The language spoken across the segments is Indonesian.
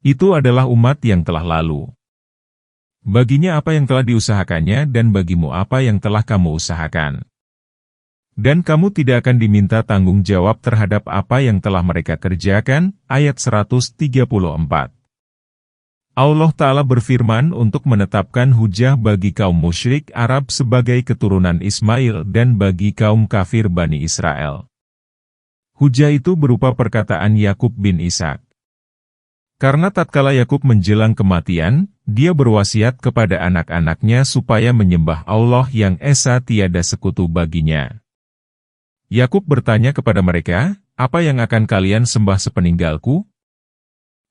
Itu adalah umat yang telah lalu. Baginya apa yang telah diusahakannya dan bagimu apa yang telah kamu usahakan. Dan kamu tidak akan diminta tanggung jawab terhadap apa yang telah mereka kerjakan. Ayat 134. Allah Ta'ala berfirman untuk menetapkan hujah bagi kaum musyrik Arab sebagai keturunan Ismail dan bagi kaum kafir Bani Israel. Hujah itu berupa perkataan Yakub bin Ishak. Karena tatkala Yakub menjelang kematian, dia berwasiat kepada anak-anaknya supaya menyembah Allah yang esa tiada sekutu baginya. Yakub bertanya kepada mereka, "Apa yang akan kalian sembah sepeninggalku?"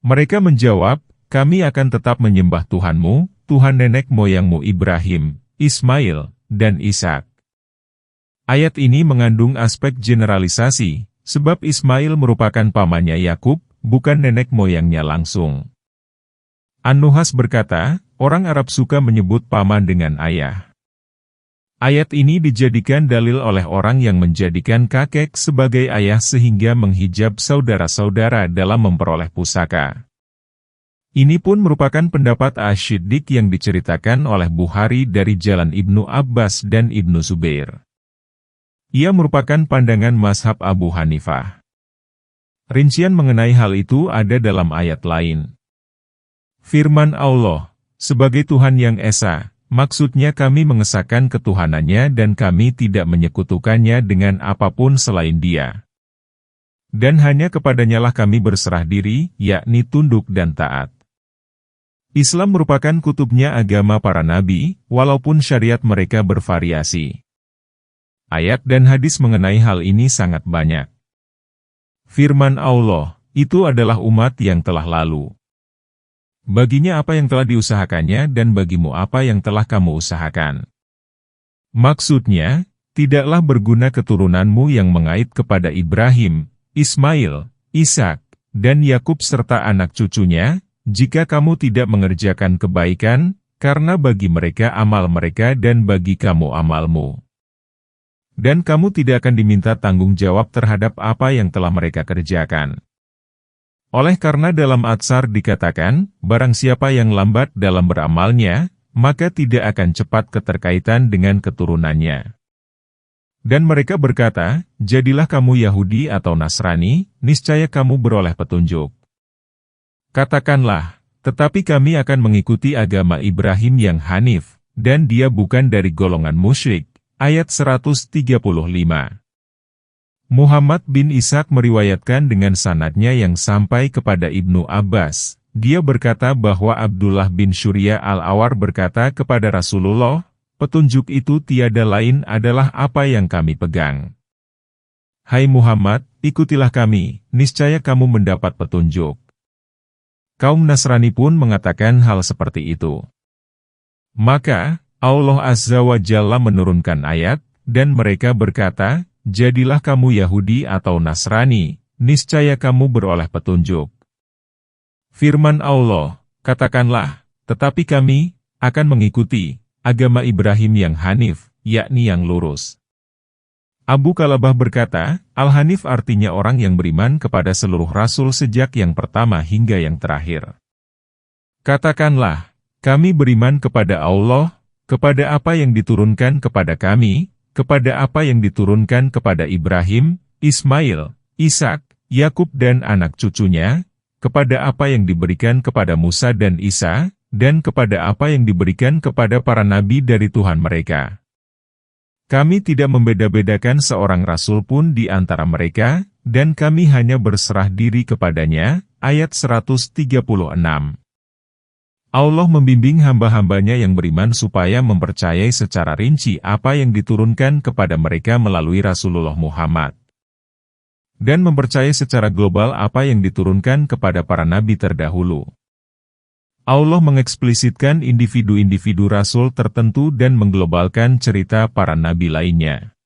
Mereka menjawab, "Kami akan tetap menyembah Tuhanmu, Tuhan nenek moyangmu Ibrahim, Ismail, dan Ishak." Ayat ini mengandung aspek generalisasi, sebab Ismail merupakan pamannya Yakub, bukan nenek moyangnya langsung. An-Nuhas berkata, orang Arab suka menyebut paman dengan ayah. Ayat ini dijadikan dalil oleh orang yang menjadikan kakek sebagai ayah sehingga menghijab saudara-saudara dalam memperoleh pusaka. Ini pun merupakan pendapat Asy-Syiddiq yang diceritakan oleh Bukhari dari jalan Ibnu Abbas dan Ibnu Zubair. Ia merupakan pandangan mazhab Abu Hanifah. Rincian mengenai hal itu ada dalam ayat lain. Firman Allah, sebagai Tuhan yang esa, maksudnya kami mengesahkan ketuhanannya dan kami tidak menyekutukannya dengan apapun selain Dia. Dan hanya kepadanyalah kami berserah diri, yakni tunduk dan taat. Islam merupakan kutubnya agama para nabi, walaupun syariat mereka bervariasi. Ayat dan hadis mengenai hal ini sangat banyak. Firman Allah, itu adalah umat yang telah lalu. Baginya apa yang telah diusahakannya dan bagimu apa yang telah kamu usahakan. Maksudnya, tidaklah berguna keturunanmu yang mengait kepada Ibrahim, Ismail, Ishak, dan Yakub serta anak cucunya, jika kamu tidak mengerjakan kebaikan, karena bagi mereka amal mereka dan bagi kamu amalmu. Dan kamu tidak akan diminta tanggung jawab terhadap apa yang telah mereka kerjakan. Oleh karena dalam Atsar dikatakan, barang siapa yang lambat dalam beramalnya, maka tidak akan cepat keterkaitan dengan keturunannya. Dan mereka berkata, jadilah kamu Yahudi atau Nasrani, niscaya kamu beroleh petunjuk. Katakanlah, tetapi kami akan mengikuti agama Ibrahim yang hanif, dan dia bukan dari golongan musyrik. Ayat 135. Muhammad bin Ishaq meriwayatkan dengan sanadnya yang sampai kepada Ibnu Abbas. Dia berkata bahwa Abdullah bin Syurya al-Awar berkata kepada Rasulullah, petunjuk itu tiada lain adalah apa yang kami pegang. Hai Muhammad, ikutilah kami, niscaya kamu mendapat petunjuk. Kaum Nasrani pun mengatakan hal seperti itu. Maka, Allah Azza wa Jalla menurunkan ayat, dan mereka berkata, jadilah kamu Yahudi atau Nasrani, niscaya kamu beroleh petunjuk. Firman Allah, katakanlah, tetapi kami akan mengikuti agama Ibrahim yang hanif, yakni yang lurus. Abu Kalabah berkata, Al-Hanif artinya orang yang beriman kepada seluruh rasul sejak yang pertama hingga yang terakhir. Katakanlah, kami beriman kepada Allah, kepada apa yang diturunkan kepada kami, kepada apa yang diturunkan kepada Ibrahim, Ismail, Ishak, Yakub dan anak cucunya, kepada apa yang diberikan kepada Musa dan Isa, dan kepada apa yang diberikan kepada para nabi dari Tuhan mereka. Kami tidak membeda-bedakan seorang rasul pun di antara mereka, dan kami hanya berserah diri kepadanya. Ayat 136. Allah membimbing hamba-hambanya yang beriman supaya mempercayai secara rinci apa yang diturunkan kepada mereka melalui Rasulullah Muhammad. Dan mempercayai secara global apa yang diturunkan kepada para nabi terdahulu. Allah mengeksplisitkan individu-individu rasul tertentu dan mengglobalkan cerita para nabi lainnya.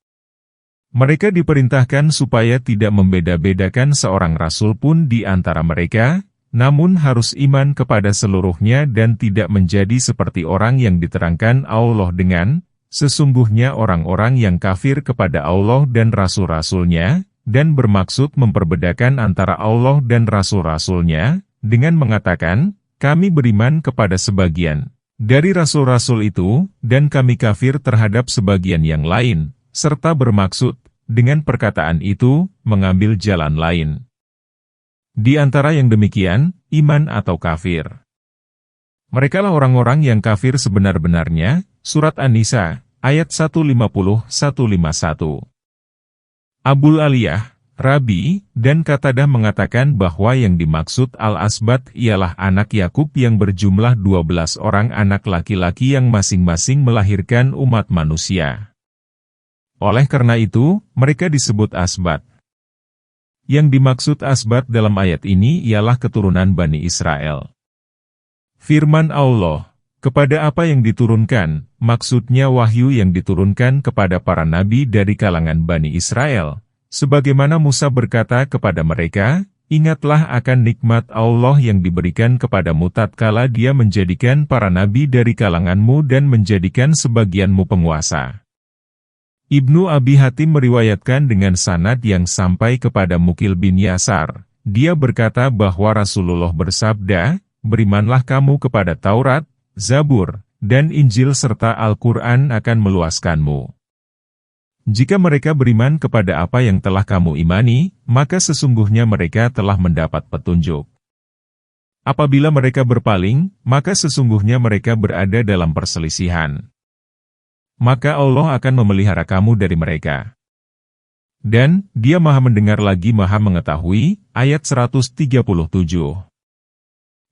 Mereka diperintahkan supaya tidak membeda-bedakan seorang rasul pun di antara mereka, namun harus iman kepada seluruhnya dan tidak menjadi seperti orang yang diterangkan Allah dengan, sesungguhnya orang-orang yang kafir kepada Allah dan rasul-rasulnya, dan bermaksud memperbedakan antara Allah dan rasul-rasulnya, dengan mengatakan, kami beriman kepada sebagian dari rasul-rasul itu, dan kami kafir terhadap sebagian yang lain, serta bermaksud, dengan perkataan itu, mengambil jalan lain. Di antara yang demikian, iman atau kafir. Merekalah orang-orang yang kafir sebenar-benarnya, Surat An-Nisa, ayat 150-151. Abul Aliyah, Rabi, dan Qatadah mengatakan bahwa yang dimaksud Al-Asbat ialah anak Yakub yang berjumlah 12 orang anak laki-laki yang masing-masing melahirkan umat manusia. Oleh karena itu, mereka disebut Asbat. Yang dimaksud Asbat dalam ayat ini ialah keturunan Bani Israel. Firman Allah, kepada apa yang diturunkan, maksudnya wahyu yang diturunkan kepada para nabi dari kalangan Bani Israel. Sebagaimana Musa berkata kepada mereka, ingatlah akan nikmat Allah yang diberikan kepadamu tatkala Dia menjadikan para nabi dari kalanganmu dan menjadikan sebagianmu penguasa. Ibnu Abi Hatim meriwayatkan dengan sanad yang sampai kepada Mukil bin Yasar. Dia berkata bahwa Rasulullah bersabda, berimanlah kamu kepada Taurat, Zabur, dan Injil serta Al-Quran akan meluaskanmu. Jika mereka beriman kepada apa yang telah kamu imani, maka sesungguhnya mereka telah mendapat petunjuk. Apabila mereka berpaling, maka sesungguhnya mereka berada dalam perselisihan. Maka Allah akan memelihara kamu dari mereka. Dan, Dia Maha Mendengar lagi Maha Mengetahui, ayat 137.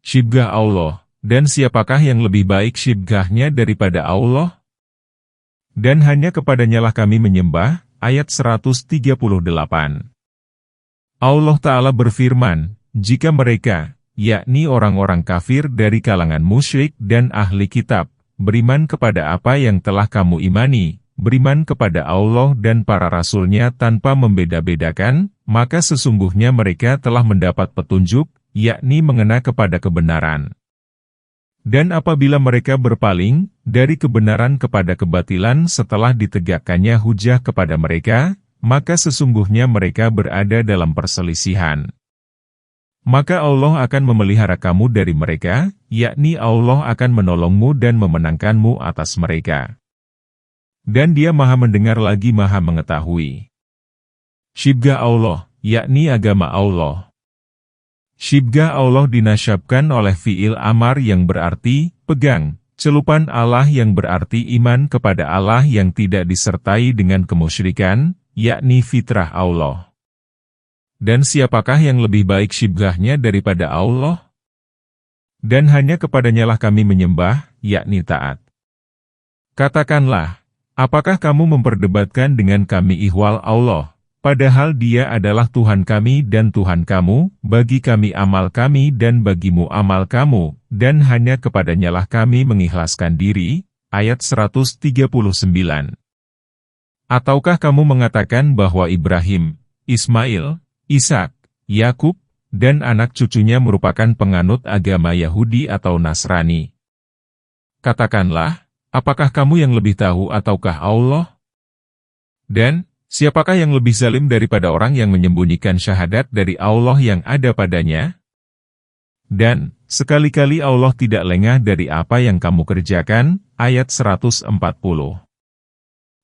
Syibgah Allah, dan siapakah yang lebih baik syibgahnya daripada Allah? Dan hanya kepadanyalah kami menyembah, ayat 138. Allah Ta'ala berfirman, jika mereka, yakni orang-orang kafir dari kalangan musyrik dan ahli kitab, beriman kepada apa yang telah kamu imani, beriman kepada Allah dan para rasulnya tanpa membeda-bedakan, maka sesungguhnya mereka telah mendapat petunjuk, yakni mengena kepada kebenaran. Dan apabila mereka berpaling dari kebenaran kepada kebatilan setelah ditegakkannya hujah kepada mereka, maka sesungguhnya mereka berada dalam perselisihan. Maka Allah akan memelihara kamu dari mereka, yakni Allah akan menolongmu dan memenangkanmu atas mereka. Dan Dia Maha Mendengar lagi Maha Mengetahui. Syibgah Allah, yakni agama Allah. Syibgah Allah dinasyabkan oleh fi'il amar yang berarti, pegang, celupan Allah yang berarti iman kepada Allah yang tidak disertai dengan kemusyrikan, yakni fitrah Allah. Dan siapakah yang lebih baik syibgahnya daripada Allah? Dan hanya kepadanyalah kami menyembah, yakni taat. Katakanlah, apakah kamu memperdebatkan dengan kami ihwal Allah? Padahal Dia adalah Tuhan kami dan Tuhan kamu, bagi kami amal kami dan bagimu amal kamu, dan hanya kepadanyalah kami mengikhlaskan diri. Ayat 139. Ataukah kamu mengatakan bahwa Ibrahim, Ismail, Ishak, Yakub, dan anak cucunya merupakan penganut agama Yahudi atau Nasrani? Katakanlah, apakah kamu yang lebih tahu ataukah Allah? Dan, siapakah yang lebih zalim daripada orang yang menyembunyikan syahadat dari Allah yang ada padanya? Dan, sekali-kali Allah tidak lengah dari apa yang kamu kerjakan, ayat 140.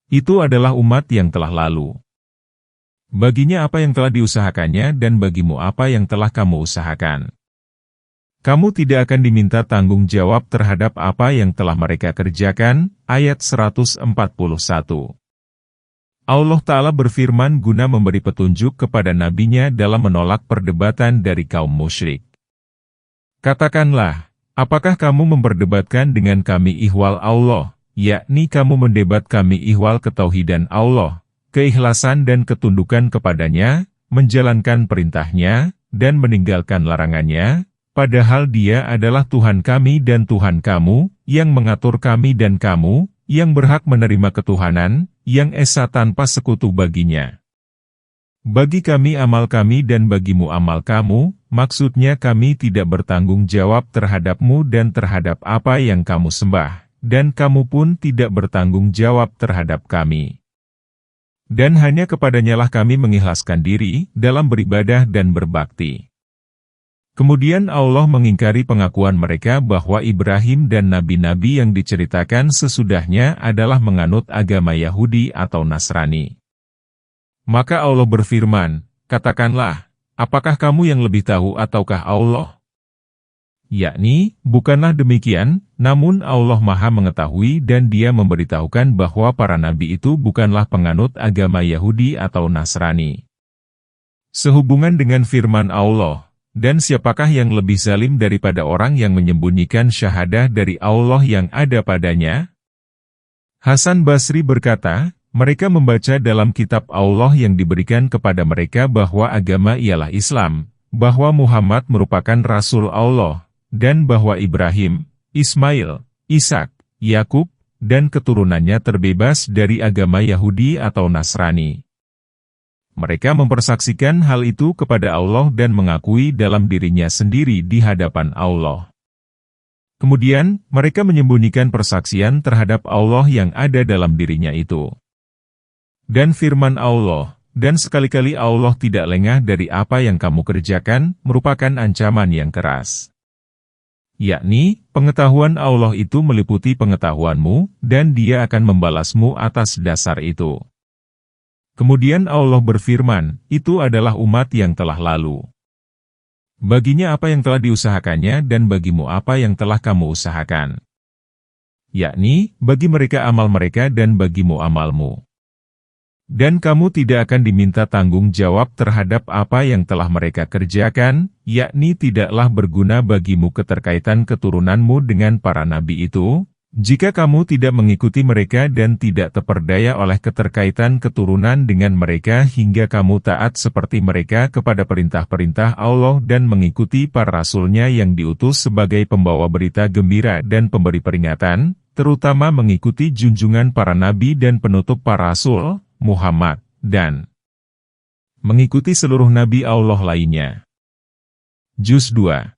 Itu adalah umat yang telah lalu. Baginya apa yang telah diusahakannya dan bagimu apa yang telah kamu usahakan. Kamu tidak akan diminta tanggung jawab terhadap apa yang telah mereka kerjakan, ayat 141. Allah Ta'ala berfirman guna memberi petunjuk kepada nabinya dalam menolak perdebatan dari kaum musyrik. Katakanlah, apakah kamu memperdebatkan dengan kami ihwal Allah, yakni kamu mendebat kami ihwal ketauhidan Allah, keikhlasan dan ketundukan kepadanya, menjalankan perintahnya, dan meninggalkan larangannya, padahal Dia adalah Tuhan kami dan Tuhan kamu, yang mengatur kami dan kamu, yang berhak menerima ketuhanan, yang esa tanpa sekutu baginya. Bagi kami amal kami dan bagimu amal kamu, maksudnya kami tidak bertanggung jawab terhadapmu dan terhadap apa yang kamu sembah, dan kamu pun tidak bertanggung jawab terhadap kami. Dan hanya kepadanyalah kami mengikhlaskan diri dalam beribadah dan berbakti. Kemudian Allah mengingkari pengakuan mereka bahwa Ibrahim dan nabi-nabi yang diceritakan sesudahnya adalah menganut agama Yahudi atau Nasrani. Maka Allah berfirman, "Katakanlah, apakah kamu yang lebih tahu ataukah Allah?" Yakni, bukanlah demikian, namun Allah Maha mengetahui dan Dia memberitahukan bahwa para nabi itu bukanlah penganut agama Yahudi atau Nasrani. Sehubungan dengan firman Allah, "Dan siapakah yang lebih zalim daripada orang yang menyembunyikan syahadah dari Allah yang ada padanya?" Hasan Basri berkata, mereka membaca dalam kitab Allah yang diberikan kepada mereka bahwa agama ialah Islam, bahwa Muhammad merupakan Rasul Allah, dan bahwa Ibrahim, Ismail, Ishak, Yakub, dan keturunannya terbebas dari agama Yahudi atau Nasrani. Mereka mempersaksikan hal itu kepada Allah dan mengakui dalam dirinya sendiri di hadapan Allah. Kemudian, mereka menyembunyikan persaksian terhadap Allah yang ada dalam dirinya itu. Dan firman Allah, "Dan sekali-kali Allah tidak lengah dari apa yang kamu kerjakan," merupakan ancaman yang keras. Yakni, pengetahuan Allah itu meliputi pengetahuanmu, dan Dia akan membalasmu atas dasar itu. Kemudian Allah berfirman, "Itu adalah umat yang telah lalu. Baginya apa yang telah diusahakannya dan bagimu apa yang telah kamu usahakan." Yakni, bagi mereka amal mereka dan bagimu amalmu. Dan kamu tidak akan diminta tanggung jawab terhadap apa yang telah mereka kerjakan, yakni tidaklah berguna bagimu keterkaitan keturunanmu dengan para nabi itu, jika kamu tidak mengikuti mereka dan tidak terperdaya oleh keterkaitan keturunan dengan mereka hingga kamu taat seperti mereka kepada perintah-perintah Allah dan mengikuti para rasulnya yang diutus sebagai pembawa berita gembira dan pemberi peringatan, terutama mengikuti junjungan para nabi dan penutup para rasul, Muhammad, dan mengikuti seluruh nabi Allah lainnya. Juz 2.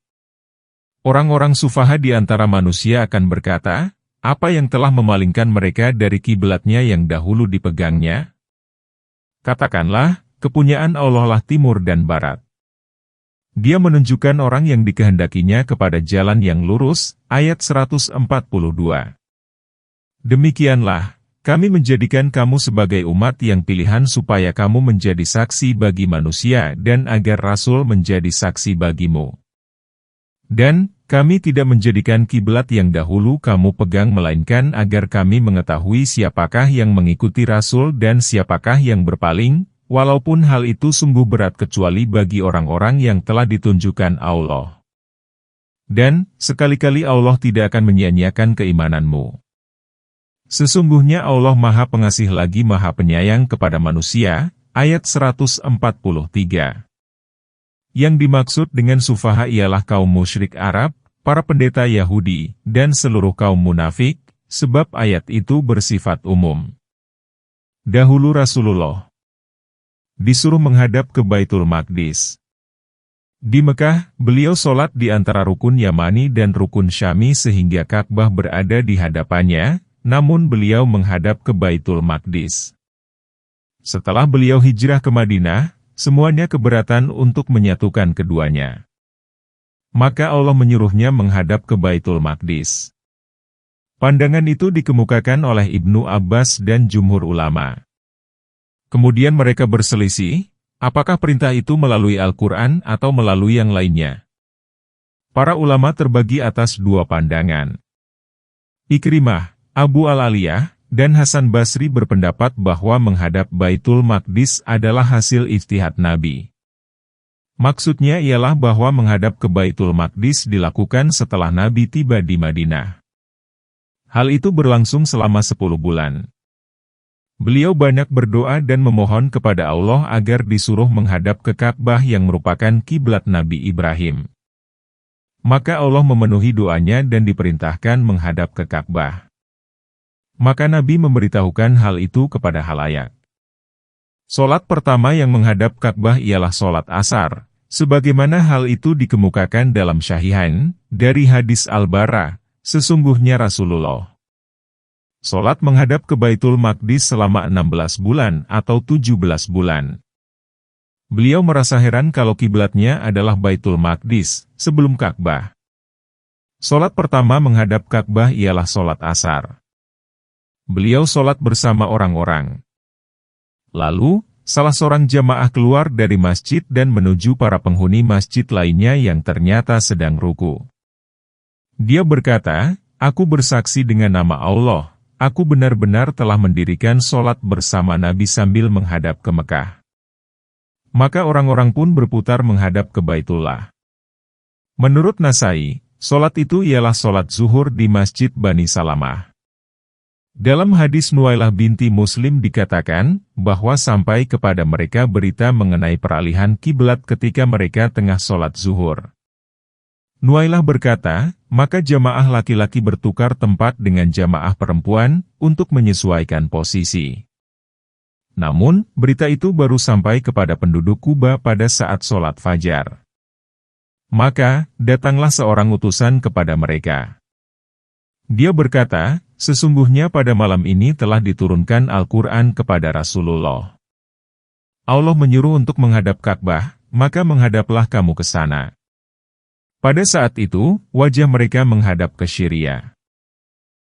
Orang-orang sufaha di antara manusia akan berkata, apa yang telah memalingkan mereka dari kiblatnya yang dahulu dipegangnya? Katakanlah, kepunyaan Allah lah timur dan barat. Dia menunjukkan orang yang dikehendakinya kepada jalan yang lurus, ayat 142. Demikianlah, kami menjadikan kamu sebagai umat yang pilihan supaya kamu menjadi saksi bagi manusia dan agar Rasul menjadi saksi bagimu. Dan, kami tidak menjadikan kiblat yang dahulu kamu pegang melainkan agar kami mengetahui siapakah yang mengikuti Rasul dan siapakah yang berpaling, walaupun hal itu sungguh berat kecuali bagi orang-orang yang telah ditunjukkan Allah. Dan, sekali-kali Allah tidak akan menyia-nyiakan keimananmu. Sesungguhnya Allah Maha Pengasih lagi Maha Penyayang kepada manusia, ayat 143. Yang dimaksud dengan sufaha ialah kaum musyrik Arab, para pendeta Yahudi, dan seluruh kaum munafik, sebab ayat itu bersifat umum. Dahulu Rasulullah disuruh menghadap ke Baitul Maqdis. Di Mekah, beliau sholat di antara rukun Yamani dan rukun Syami sehingga Ka'bah berada di hadapannya, namun beliau menghadap ke Baitul Maqdis. Setelah beliau hijrah ke Madinah, semuanya keberatan untuk menyatukan keduanya. Maka Allah menyuruhnya menghadap ke Baitul Maqdis. Pandangan itu dikemukakan oleh Ibnu Abbas dan jumhur ulama. Kemudian mereka berselisih, apakah perintah itu melalui Al-Quran atau melalui yang lainnya? Para ulama terbagi atas dua pandangan. Ikrimah, Abu Al-Aliyah, dan Hasan Basri berpendapat bahwa menghadap Baitul Maqdis adalah hasil ijtihad Nabi. Maksudnya ialah bahwa menghadap ke Baitul Maqdis dilakukan setelah Nabi tiba di Madinah. Hal itu berlangsung selama 10 bulan. Beliau banyak berdoa dan memohon kepada Allah agar disuruh menghadap ke Ka'bah yang merupakan kiblat Nabi Ibrahim. Maka Allah memenuhi doanya dan diperintahkan menghadap ke Ka'bah. Maka Nabi memberitahukan hal itu kepada halayak. Solat pertama yang menghadap Ka'bah ialah solat asar, sebagaimana hal itu dikemukakan dalam Syahihain, dari hadis Al-Bara, sesungguhnya Rasulullah solat menghadap ke Baitul Maqdis selama 16 bulan atau 17 bulan. Beliau merasa heran kalau kiblatnya adalah Baitul Maqdis, sebelum Ka'bah. Solat pertama menghadap Ka'bah ialah solat asar. Beliau solat bersama orang-orang. Lalu, salah seorang jamaah keluar dari masjid dan menuju para penghuni masjid lainnya yang ternyata sedang ruku. Dia berkata, "Aku bersaksi dengan nama Allah, aku benar-benar telah mendirikan solat bersama Nabi sambil menghadap ke Mekah." Maka orang-orang pun berputar menghadap ke Baitullah. Menurut Nasai, solat itu ialah solat zuhur di Masjid Bani Salamah. Dalam hadis Nuailah binti Muslim dikatakan, bahwa sampai kepada mereka berita mengenai peralihan kiblat ketika mereka tengah solat zuhur. Nuailah berkata, maka jamaah laki-laki bertukar tempat dengan jamaah perempuan, untuk menyesuaikan posisi. Namun, berita itu baru sampai kepada penduduk Kuba pada saat sholat fajar. Maka, datanglah seorang utusan kepada mereka. Dia berkata, sesungguhnya pada malam ini telah diturunkan Al-Quran kepada Rasulullah. Allah menyuruh untuk menghadap Ka'bah, maka menghadaplah kamu ke sana. Pada saat itu, wajah mereka menghadap ke Syria.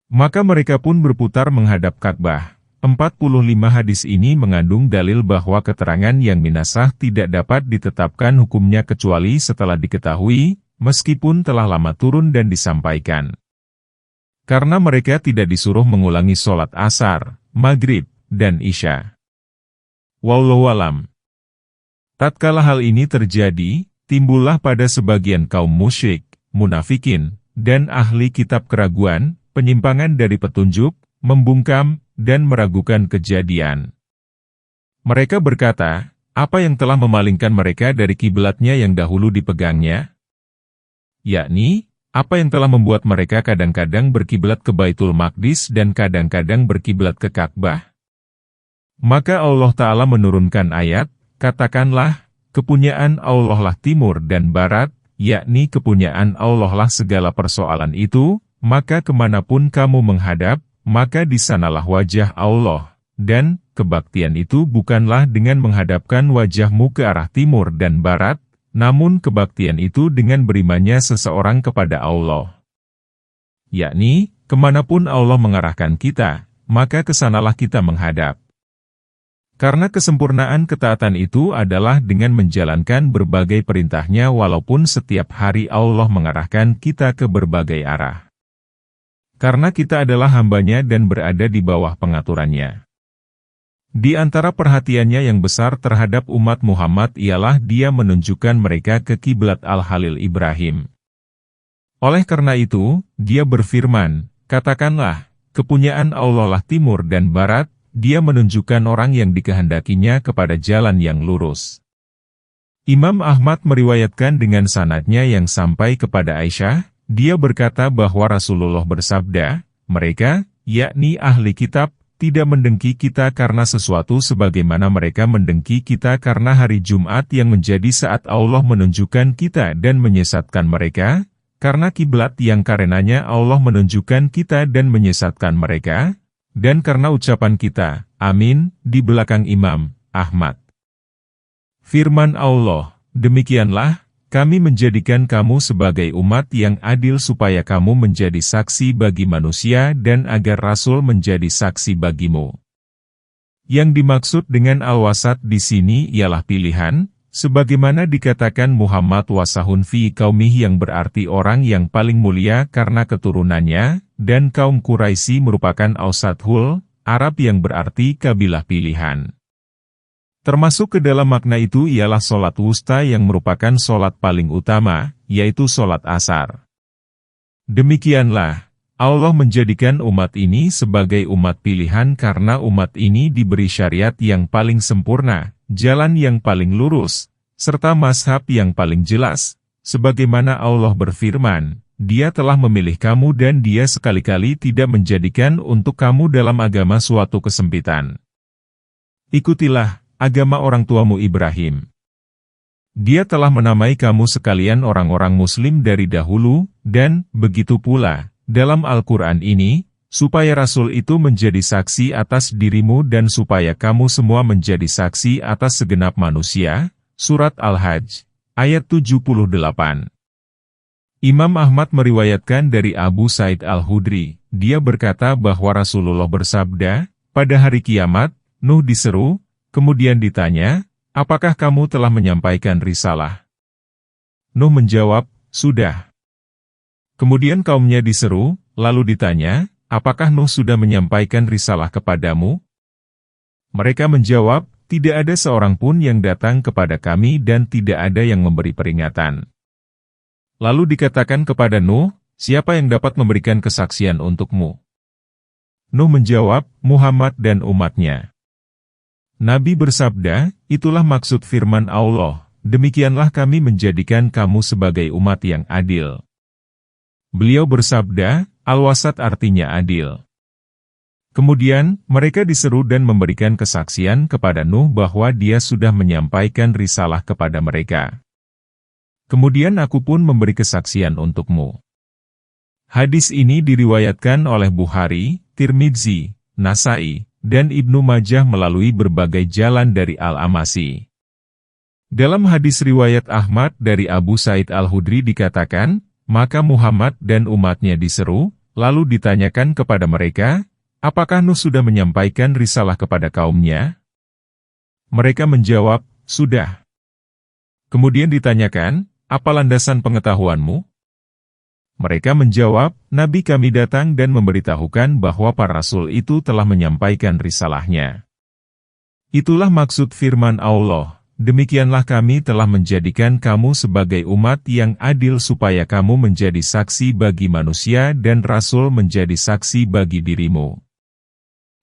Maka mereka pun berputar menghadap Ka'bah. 45 hadis ini mengandung dalil bahwa keterangan yang minasah tidak dapat ditetapkan hukumnya kecuali setelah diketahui, meskipun telah lama turun dan disampaikan. Karena mereka tidak disuruh mengulangi sholat asar, maghrib, dan isya. Wallahu alam. Tatkala hal ini terjadi, timbullah pada sebagian kaum musyrik, munafikin, dan ahli kitab keraguan, penyimpangan dari petunjuk, membungkam, dan meragukan kejadian. Mereka berkata, apa yang telah memalingkan mereka dari kiblatnya yang dahulu dipegangnya? Yakni, apa yang telah membuat mereka kadang-kadang berkiblat ke Baitul Maqdis dan kadang-kadang berkiblat ke Ka'bah? Maka Allah Ta'ala menurunkan ayat, katakanlah, kepunyaan Allah lah timur dan barat, yakni kepunyaan Allah lah segala persoalan itu, maka kemanapun kamu menghadap, maka di sanalah wajah Allah, dan kebaktian itu bukanlah dengan menghadapkan wajahmu ke arah timur dan barat, namun kebaktian itu dengan berimannya seseorang kepada Allah. Yakni, kemanapun Allah mengarahkan kita, maka kesanalah kita menghadap. Karena kesempurnaan ketaatan itu adalah dengan menjalankan berbagai perintahnya walaupun setiap hari Allah mengarahkan kita ke berbagai arah. Karena kita adalah hambanya dan berada di bawah pengaturannya. Di antara perhatiannya yang besar terhadap umat Muhammad ialah dia menunjukkan mereka ke kiblat Al-Halil Ibrahim. Oleh karena itu, dia berfirman, katakanlah, kepunyaan Allah lah timur dan barat, dia menunjukkan orang yang dikehendakinya kepada jalan yang lurus. Imam Ahmad meriwayatkan dengan sanadnya yang sampai kepada Aisyah, dia berkata bahwa Rasulullah bersabda, mereka, yakni ahli kitab, tidak mendengki kita karena sesuatu sebagaimana mereka mendengki kita karena hari Jumat yang menjadi saat Allah menunjukkan kita dan menyesatkan mereka, karena kiblat yang karenanya Allah menunjukkan kita dan menyesatkan mereka, dan karena ucapan kita, amin, di belakang Imam Ahmad. Firman Allah, demikianlah, kami menjadikan kamu sebagai umat yang adil supaya kamu menjadi saksi bagi manusia dan agar Rasul menjadi saksi bagimu. Yang dimaksud dengan al-wasat di sini ialah pilihan, sebagaimana dikatakan Muhammad wasahun fi qaumih yang berarti orang yang paling mulia karena keturunannya, dan kaum Quraisy merupakan ausathul, Arab yang berarti kabilah pilihan. Termasuk ke dalam makna itu ialah sholat wusta yang merupakan sholat paling utama, yaitu sholat asar. Demikianlah, Allah menjadikan umat ini sebagai umat pilihan karena umat ini diberi syariat yang paling sempurna, jalan yang paling lurus, serta mazhab yang paling jelas, sebagaimana Allah berfirman, Dia telah memilih kamu dan Dia sekali-kali tidak menjadikan untuk kamu dalam agama suatu kesempitan. Ikutilah agama orang tuamu Ibrahim. Dia telah menamai kamu sekalian orang-orang muslim dari dahulu, dan begitu pula, dalam Al-Quran ini, supaya Rasul itu menjadi saksi atas dirimu dan supaya kamu semua menjadi saksi atas segenap manusia, Surat Al-Hajj, ayat 78. Imam Ahmad meriwayatkan dari Abu Sa'id Al-Khudri, dia berkata bahwa Rasulullah bersabda, pada hari kiamat, Nuh diseru, kemudian ditanya, apakah kamu telah menyampaikan risalah? Nuh menjawab, sudah. Kemudian kaumnya diseru, lalu ditanya, apakah Nuh sudah menyampaikan risalah kepadamu? Mereka menjawab, tidak ada seorang pun yang datang kepada kami dan tidak ada yang memberi peringatan. Lalu dikatakan kepada Nuh, siapa yang dapat memberikan kesaksian untukmu? Nuh menjawab, Muhammad dan umatnya. Nabi bersabda, itulah maksud firman Allah, demikianlah kami menjadikan kamu sebagai umat yang adil. Beliau bersabda, Al-Wasat artinya adil. Kemudian, mereka diseru dan memberikan kesaksian kepada Nuh bahwa dia sudah menyampaikan risalah kepada mereka. Kemudian aku pun memberi kesaksian untukmu. Hadis ini diriwayatkan oleh Bukhari, Tirmidzi, Nasai, dan Ibnu Majah melalui berbagai jalan dari Al-Amasi. Dalam hadis riwayat Ahmad dari Abu Sa'id Al-Khudri dikatakan, maka Muhammad dan umatnya diseru, lalu ditanyakan kepada mereka, apakah Nuh sudah menyampaikan risalah kepada kaumnya? Mereka menjawab, sudah. Kemudian ditanyakan, apa landasan pengetahuanmu? Mereka menjawab, Nabi kami datang dan memberitahukan bahwa para rasul itu telah menyampaikan risalahnya. Itulah maksud firman Allah, demikianlah kami telah menjadikan kamu sebagai umat yang adil supaya kamu menjadi saksi bagi manusia dan rasul menjadi saksi bagi dirimu.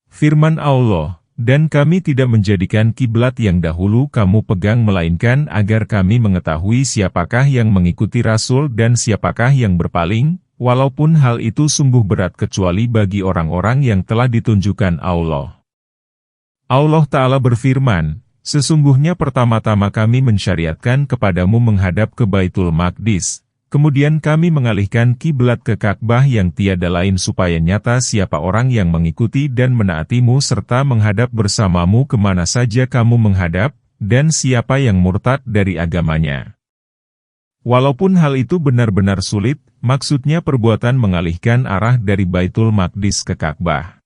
Firman Allah, dan kami tidak menjadikan kiblat yang dahulu kamu pegang melainkan agar kami mengetahui siapakah yang mengikuti Rasul dan siapakah yang berpaling, walaupun hal itu sungguh berat kecuali bagi orang-orang yang telah ditunjukkan Allah. Allah Ta'ala berfirman, sesungguhnya pertama-tama kami mensyariatkan kepadamu menghadap ke Baitul Maqdis, kemudian kami mengalihkan kiblat ke Ka'bah yang tiada lain supaya nyata siapa orang yang mengikuti dan menaatimu serta menghadap bersamamu kemana saja kamu menghadap, dan siapa yang murtad dari agamanya. Walaupun hal itu benar-benar sulit, maksudnya perbuatan mengalihkan arah dari Baitul Maqdis ke Ka'bah.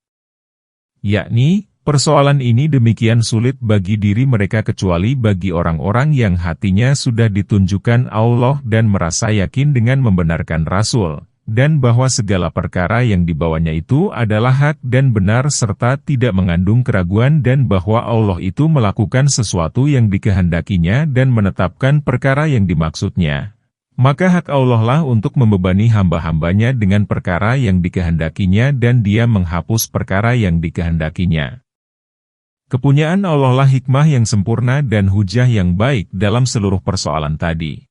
Yakni, persoalan ini demikian sulit bagi diri mereka kecuali bagi orang-orang yang hatinya sudah ditunjukkan Allah dan merasa yakin dengan membenarkan Rasul, dan bahwa segala perkara yang dibawanya itu adalah hak dan benar serta tidak mengandung keraguan dan bahwa Allah itu melakukan sesuatu yang dikehendakinya dan menetapkan perkara yang dimaksudnya. Maka hak Allah lah untuk membebani hamba-hambanya dengan perkara yang dikehendakinya dan Dia menghapus perkara yang dikehendakinya. Kepunyaan Allah lah hikmah yang sempurna dan hujah yang baik dalam seluruh persoalan tadi.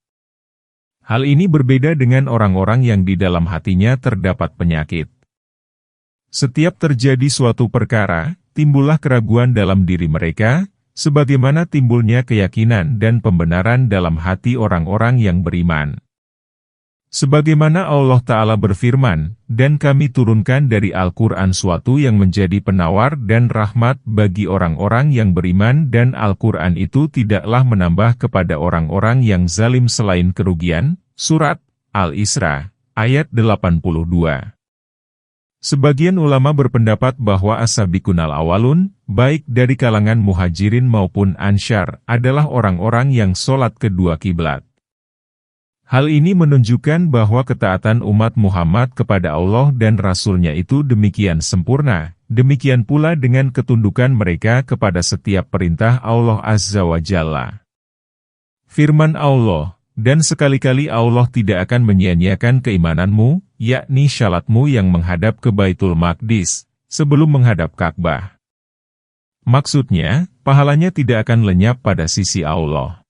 Hal ini berbeda dengan orang-orang yang di dalam hatinya terdapat penyakit. Setiap terjadi suatu perkara, timbullah keraguan dalam diri mereka, sebagaimana timbulnya keyakinan dan pembenaran dalam hati orang-orang yang beriman. Sebagaimana Allah Ta'ala berfirman, dan kami turunkan dari Al-Quran suatu yang menjadi penawar dan rahmat bagi orang-orang yang beriman dan Al-Quran itu tidaklah menambah kepada orang-orang yang zalim selain kerugian. Surat Al-Isra, ayat 82. Sebagian ulama berpendapat bahwa as-sabiqunal awalun, baik dari kalangan muhajirin maupun ansyar, adalah orang-orang yang sholat kedua kiblat. Hal ini menunjukkan bahwa ketaatan umat Muhammad kepada Allah dan Rasul-Nya itu demikian sempurna, demikian pula dengan ketundukan mereka kepada setiap perintah Allah Azza wa Jalla. Firman Allah, dan sekali-kali Allah tidak akan menyia-nyiakan keimananmu, yakni syalatmu yang menghadap ke Baitul Maqdis, sebelum menghadap Ka'bah. Maksudnya, pahalanya tidak akan lenyap pada sisi Allah.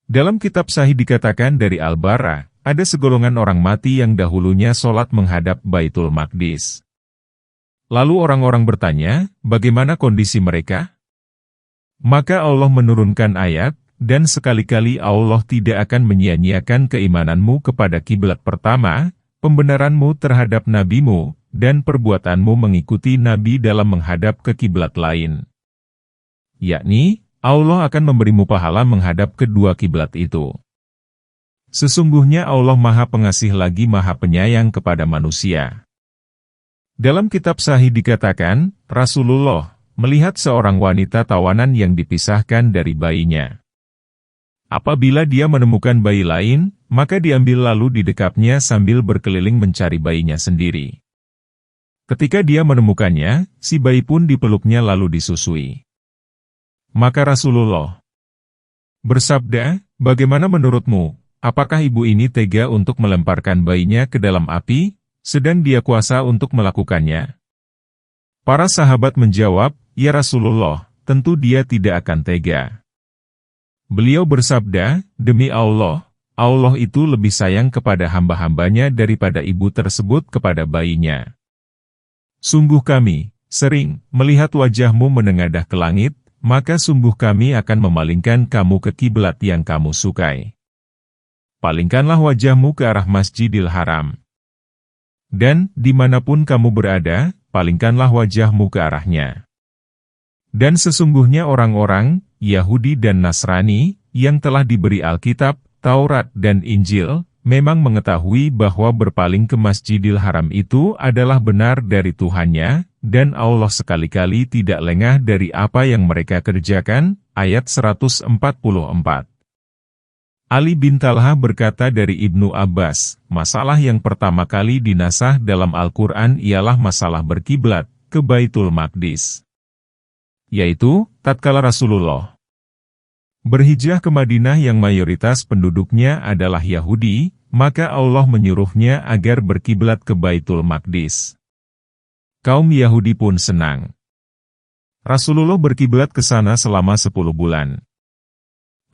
Dalam kitab Sahih dikatakan dari Al-Bara, ada segolongan orang mati yang dahulunya sholat menghadap Baitul Maqdis. Lalu orang-orang bertanya, bagaimana kondisi mereka? Maka Allah menurunkan ayat, dan sekali-kali Allah tidak akan menyia-nyiakan keimananmu kepada kiblat pertama, pembenaranmu terhadap nabimu, dan perbuatanmu mengikuti nabi dalam menghadap ke kiblat lain. Yakni, Allah akan memberimu pahala menghadap kedua kiblat itu. Sesungguhnya Allah Maha Pengasih lagi Maha Penyayang kepada manusia. Dalam kitab Sahih dikatakan, Rasulullah melihat seorang wanita tawanan yang dipisahkan dari bayinya. Apabila dia menemukan bayi lain, maka diambil lalu didekapnya sambil berkeliling mencari bayinya sendiri. Ketika dia menemukannya, si bayi pun dipeluknya lalu disusui. Maka Rasulullah bersabda, "Bagaimana menurutmu, apakah ibu ini tega untuk melemparkan bayinya ke dalam api, sedang dia kuasa untuk melakukannya?" Para sahabat menjawab, "Ya Rasulullah, tentu dia tidak akan tega." Beliau bersabda, "Demi Allah, Allah itu lebih sayang kepada hamba-hambanya daripada ibu tersebut kepada bayinya. Sungguh kami sering melihat wajahmu menengadah ke langit, maka sungguh kami akan memalingkan kamu ke kiblat yang kamu sukai. Palingkanlah wajahmu ke arah Masjidil Haram. Dan dimanapun kamu berada, palingkanlah wajahmu ke arahnya. Dan sesungguhnya orang-orang, Yahudi dan Nasrani, yang telah diberi Alkitab, Taurat dan Injil, memang mengetahui bahwa berpaling ke Masjidil Haram itu adalah benar dari Tuhannya, dan Allah sekali-kali tidak lengah dari apa yang mereka kerjakan." Ayat 144. Ali bin Talha berkata dari Ibnu Abbas, masalah yang pertama kali dinasah dalam Al-Quran ialah masalah berkiblat ke Baitul Maqdis. Yaitu, tatkala Rasulullah berhijrah ke Madinah yang mayoritas penduduknya adalah Yahudi, maka Allah menyuruhnya agar berkiblat ke Baitul Maqdis. Kaum Yahudi pun senang. Rasulullah berkiblat ke sana selama 10 bulan.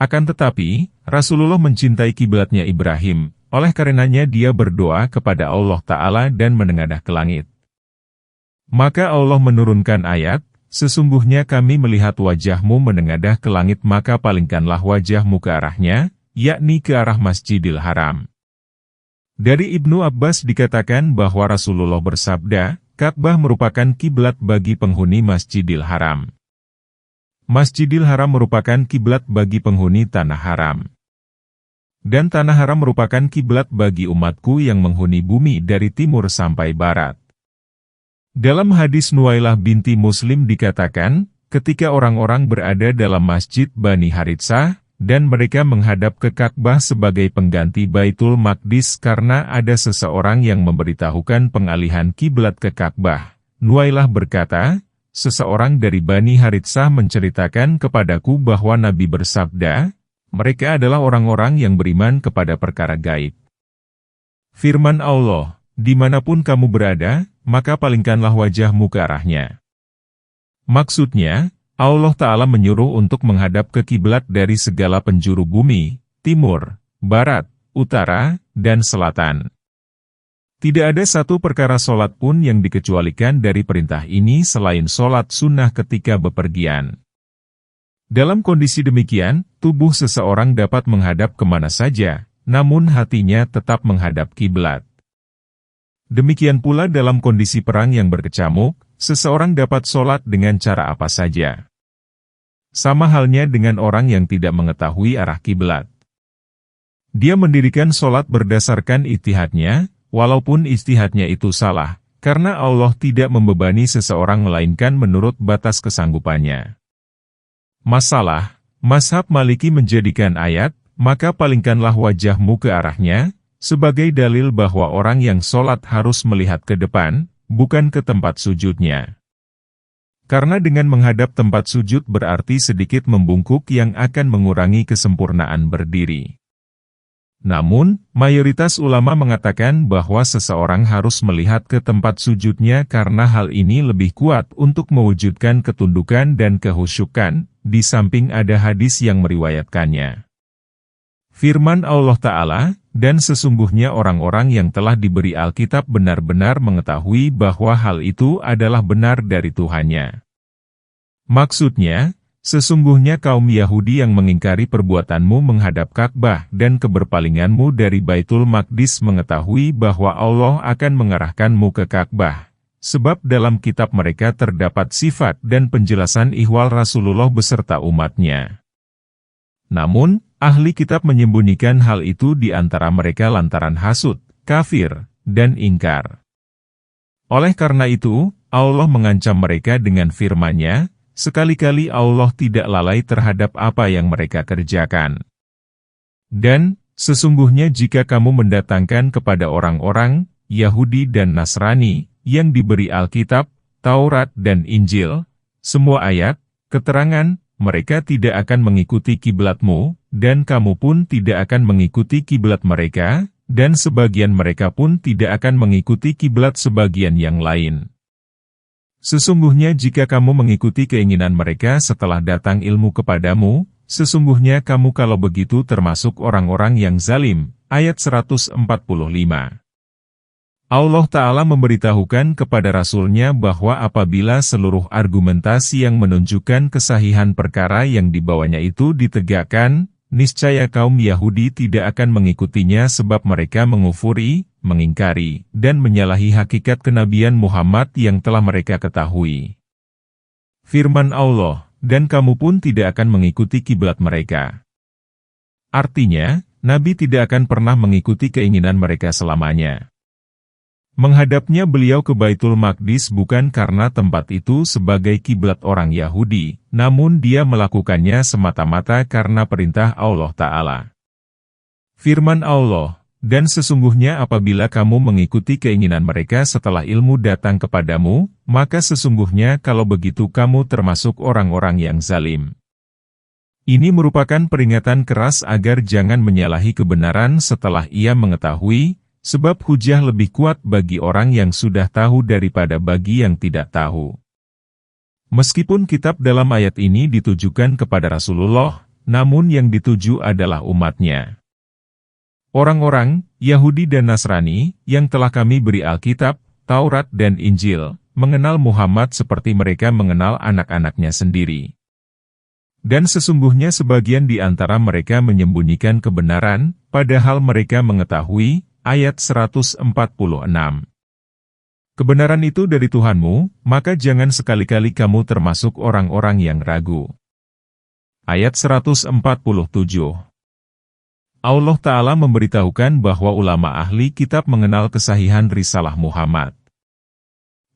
Akan tetapi, Rasulullah mencintai kiblatnya Ibrahim, oleh karenanya dia berdoa kepada Allah Ta'ala dan menengadah ke langit. Maka Allah menurunkan ayat, "Sesungguhnya kami melihat wajahmu menengadah ke langit maka palingkanlah wajahmu ke arahnya, yakni ke arah Masjidil Haram." Dari Ibnu Abbas dikatakan bahwa Rasulullah bersabda, Ka'bah merupakan kiblat bagi penghuni Masjidil Haram. Masjidil Haram merupakan kiblat bagi penghuni Tanah Haram. Dan Tanah Haram merupakan kiblat bagi umatku yang menghuni bumi dari timur sampai barat. Dalam hadis Nuailah binti Muslim dikatakan, ketika orang-orang berada dalam Masjid Bani Haritsah, dan mereka menghadap ke Ka'bah sebagai pengganti Baitul Maqdis karena ada seseorang yang memberitahukan pengalihan kiblat ke Ka'bah. Nuailah berkata, "Seseorang dari Bani Haritsah menceritakan kepadaku bahwa Nabi bersabda, mereka adalah orang-orang yang beriman kepada perkara gaib. Firman Allah, dimanapun kamu berada, maka palingkanlah wajahmu ke arahnya." Maksudnya, Allah Ta'ala menyuruh untuk menghadap ke kiblat dari segala penjuru bumi, timur, barat, utara, dan selatan. Tidak ada satu perkara solat pun yang dikecualikan dari perintah ini selain solat sunnah ketika bepergian. Dalam kondisi demikian, tubuh seseorang dapat menghadap kemana saja, namun hatinya tetap menghadap kiblat. Demikian pula dalam kondisi perang yang berkecamuk, seseorang dapat sholat dengan cara apa saja. Sama halnya dengan orang yang tidak mengetahui arah kiblat. Dia mendirikan sholat berdasarkan ijtihadnya, walaupun ijtihadnya itu salah, karena Allah tidak membebani seseorang melainkan menurut batas kesanggupannya. Masalah, mazhab Maliki menjadikan ayat, maka palingkanlah wajahmu ke arahnya, sebagai dalil bahwa orang yang sholat harus melihat ke depan, bukan ke tempat sujudnya. Karena dengan menghadap tempat sujud berarti sedikit membungkuk yang akan mengurangi kesempurnaan berdiri. Namun, mayoritas ulama mengatakan bahwa seseorang harus melihat ke tempat sujudnya karena hal ini lebih kuat untuk mewujudkan ketundukan dan kehusyukan, di samping ada hadis yang meriwayatkannya. Firman Allah Ta'ala, dan sesungguhnya orang-orang yang telah diberi Alkitab benar-benar mengetahui bahwa hal itu adalah benar dari Tuhannya. Maksudnya, sesungguhnya kaum Yahudi yang mengingkari perbuatanmu menghadap Ka'bah dan keberpalinganmu dari Baitul Maqdis mengetahui bahwa Allah akan mengarahkanmu ke Ka'bah. sebab dalam kitab mereka terdapat sifat dan penjelasan ihwal Rasulullah beserta umatnya. Namun, ahli kitab menyembunyikan hal itu di antara mereka lantaran hasud, kafir, dan ingkar. Oleh karena itu, Allah mengancam mereka dengan firman-Nya, sekali-kali Allah tidak lalai terhadap apa yang mereka kerjakan. Dan, sesungguhnya jika kamu mendatangkan kepada orang-orang, Yahudi dan Nasrani, yang diberi Alkitab, Taurat dan Injil, semua ayat, keterangan, mereka tidak akan mengikuti kiblatmu, dan kamu pun tidak akan mengikuti kiblat mereka, dan sebagian mereka pun tidak akan mengikuti kiblat sebagian yang lain. Sesungguhnya jika kamu mengikuti keinginan mereka setelah datang ilmu kepadamu, sesungguhnya kamu kalau begitu termasuk orang-orang yang zalim. Ayat 145. Allah Ta'ala memberitahukan kepada Rasul-Nya bahwa apabila seluruh argumentasi yang menunjukkan kesahihan perkara yang dibawanya itu ditegakkan, niscaya kaum Yahudi tidak akan mengikutinya sebab mereka mengufuri, mengingkari, dan menyalahi hakikat kenabian Muhammad yang telah mereka ketahui. Firman Allah, dan kamu pun tidak akan mengikuti kiblat mereka. Artinya, Nabi tidak akan pernah mengikuti keinginan mereka selamanya. Menghadapnya beliau ke Baitul Maqdis bukan karena tempat itu sebagai kiblat orang Yahudi, namun dia melakukannya semata-mata karena perintah Allah Ta'ala. Firman Allah, dan sesungguhnya apabila kamu mengikuti keinginan mereka setelah ilmu datang kepadamu, maka sesungguhnya kalau begitu kamu termasuk orang-orang yang zalim. Ini merupakan peringatan keras agar jangan menyalahi kebenaran setelah ia mengetahui, sebab hujah lebih kuat bagi orang yang sudah tahu daripada bagi yang tidak tahu. Meskipun kitab dalam ayat ini ditujukan kepada Rasulullah, namun yang dituju adalah umatnya. Orang-orang, Yahudi dan Nasrani, yang telah kami beri Alkitab, Taurat dan Injil, mengenal Muhammad seperti mereka mengenal anak-anaknya sendiri. Dan sesungguhnya sebagian di antara mereka menyembunyikan kebenaran, padahal mereka mengetahui. Ayat 146. Kebenaran itu dari Tuhanmu, maka jangan sekali-kali kamu termasuk orang-orang yang ragu. Ayat 147. Allah Ta'ala memberitahukan bahwa ulama ahli kitab mengenal kesahihan risalah Muhammad.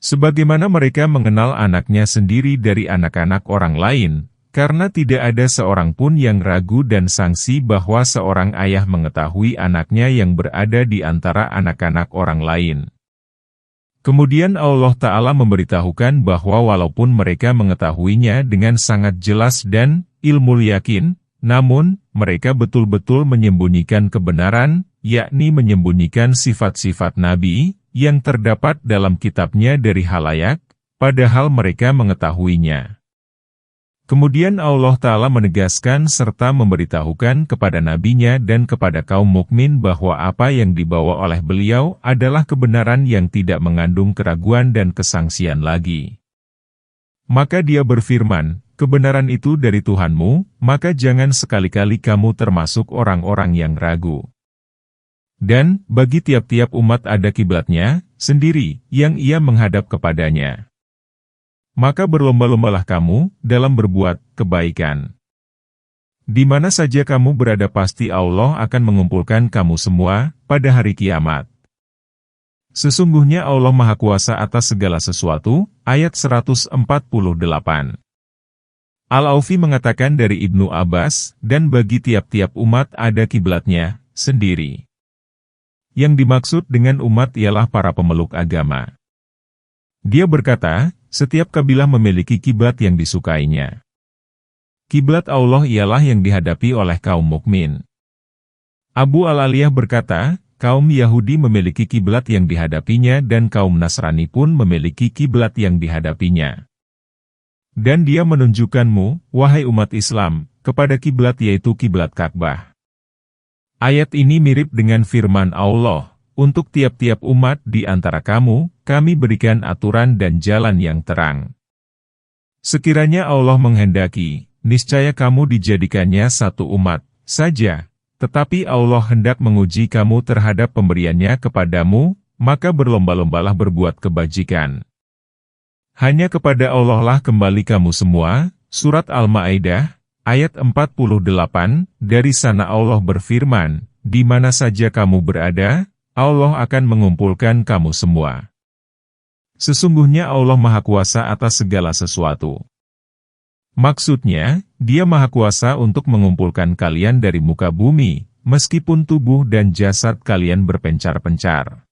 Sebagaimana mereka mengenal anaknya sendiri dari anak-anak orang lain, karena tidak ada seorang pun yang ragu dan sangsi bahwa seorang ayah mengetahui anaknya yang berada di antara anak-anak orang lain. Kemudian Allah Ta'ala memberitahukan bahwa walaupun mereka mengetahuinya dengan sangat jelas dan ilmu yakin, namun mereka betul-betul menyembunyikan kebenaran, yakni menyembunyikan sifat-sifat Nabi, yang terdapat dalam kitabnya dari halayak, padahal mereka mengetahuinya. Kemudian Allah Ta'ala menegaskan serta memberitahukan kepada nabinya dan kepada kaum mukmin bahwa apa yang dibawa oleh beliau adalah kebenaran yang tidak mengandung keraguan dan kesangsian lagi. Maka dia berfirman, kebenaran itu dari Tuhanmu, maka jangan sekali-kali kamu termasuk orang-orang yang ragu. Dan, bagi tiap-tiap umat ada kiblatnya, sendiri, yang ia menghadap kepadanya. Maka berlomba-lombalah kamu dalam berbuat kebaikan. Di mana saja kamu berada pasti Allah akan mengumpulkan kamu semua pada hari kiamat. Sesungguhnya Allah Maha Kuasa atas segala sesuatu. Ayat 148. Al-Aufi mengatakan dari Ibnu Abbas, dan bagi tiap-tiap umat ada kiblatnya sendiri. Yang dimaksud dengan umat ialah para pemeluk agama. Dia berkata, setiap kabilah memiliki kiblat yang disukainya. Kiblat Allah ialah yang dihadapi oleh kaum mukmin. Abu Al-Aliyah berkata, kaum Yahudi memiliki kiblat yang dihadapinya dan kaum Nasrani pun memiliki kiblat yang dihadapinya. Dan dia menunjukkanmu, wahai umat Islam, kepada kiblat yaitu kiblat Ka'bah. Ayat ini mirip dengan firman Allah. Untuk tiap-tiap umat di antara kamu, kami berikan aturan dan jalan yang terang. Sekiranya Allah menghendaki, niscaya kamu dijadikannya satu umat saja, tetapi Allah hendak menguji kamu terhadap pemberiannya kepadamu, maka berlomba-lombalah berbuat kebajikan. Hanya kepada Allah lah kembali kamu semua. Surat Al-Maidah, ayat 48, dari sana Allah berfirman, di mana saja kamu berada, Allah akan mengumpulkan kamu semua. Sesungguhnya Allah Maha Kuasa atas segala sesuatu. Maksudnya, Dia Maha Kuasa untuk mengumpulkan kalian dari muka bumi, meskipun tubuh dan jasad kalian berpencar-pencar.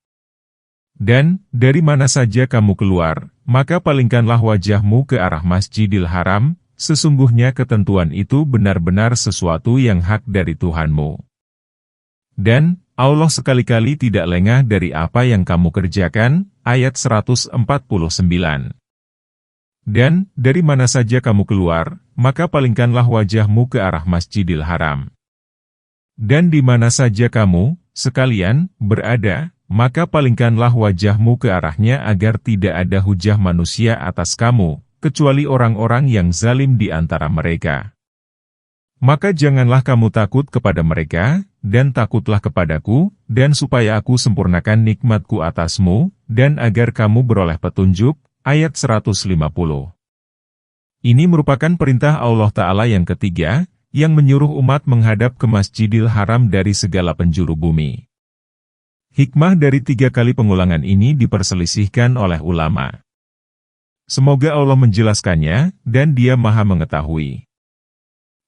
Dan, dari mana saja kamu keluar, maka palingkanlah wajahmu ke arah Masjidil Haram, sesungguhnya ketentuan itu benar-benar sesuatu yang hak dari Tuhanmu. Dan, Allah sekali-kali tidak lengah dari apa yang kamu kerjakan, ayat 149. Dan, dari mana saja kamu keluar, maka palingkanlah wajahmu ke arah Masjidil Haram. Dan di mana saja kamu, sekalian, berada, maka palingkanlah wajahmu ke arahnya agar tidak ada hujah manusia atas kamu, kecuali orang-orang yang zalim di antara mereka. Maka janganlah kamu takut kepada mereka, dan takutlah kepadaku, dan supaya aku sempurnakan nikmatku atasmu, dan agar kamu beroleh petunjuk, ayat 150. Ini merupakan perintah Allah Ta'ala yang ketiga, yang menyuruh umat menghadap ke Masjidil Haram dari segala penjuru bumi. Hikmah dari 3 kali pengulangan ini diperselisihkan oleh ulama. Semoga Allah menjelaskannya, dan Dia Maha mengetahui.